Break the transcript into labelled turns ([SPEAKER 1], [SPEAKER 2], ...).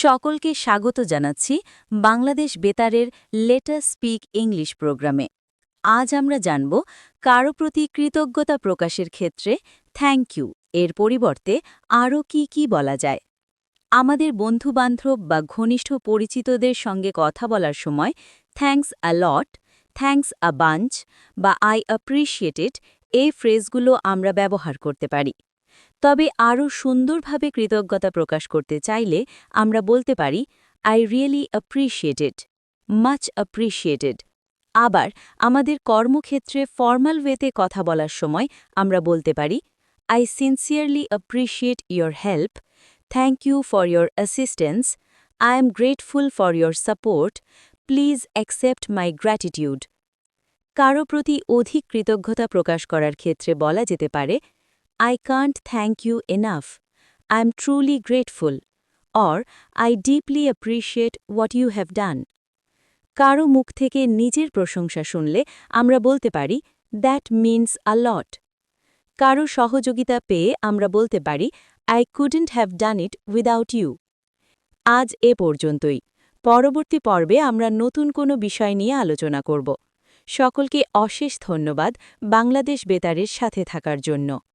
[SPEAKER 1] সকলকে স্বাগত জানাচ্ছি বাংলাদেশ বেতারের লেটার স্পিক ইংলিশ প্রোগ্রামে। আজ আমরা জানব কারো প্রতি কৃতজ্ঞতা প্রকাশের ক্ষেত্রে থ্যাংক ইউ এর পরিবর্তে আরও কি বলা যায়। আমাদের বন্ধুবান্ধব বা ঘনিষ্ঠ পরিচিতদের সঙ্গে কথা বলার সময় thanks a lot, thanks a bunch বা আই অ্যাপ্রিশিয়েট ইট এই ফ্রেজগুলো আমরা ব্যবহার করতে পারি। তবে আরও সুন্দরভাবে কৃতজ্ঞতা প্রকাশ করতে চাইলে আমরা বলতে পারি I really appreciate it, much appreciated. আবার আমাদের কর্মক্ষেত্রে ফর্মাল ওয়েতে কথা বলার সময় আমরা বলতে পারি I sincerely appreciate your help, thank you for your assistance, I am grateful for your support, please accept my gratitude. কারো প্রতি অধিক কৃতজ্ঞতা প্রকাশ করার ক্ষেত্রে বলা যেতে পারে I can't thank you enough. I'm truly grateful. Or, I deeply appreciate what you have done. কারো মুখ থেকে নিজের প্রশংসা শুনলে আমরা বলতে পারি That means a lot. কারো সহযোগিতা পেয়ে আমরা বলতে পারি I couldn't have done it without you. আজ এ পর্যন্তই। পরবর্তী পর্বে আমরা নতুন কোনো বিষয় নিয়ে আলোচনা করব। সকলকে অশেষ ধন্যবাদ বাংলাদেশ বেতারের সাথে থাকার জন্য।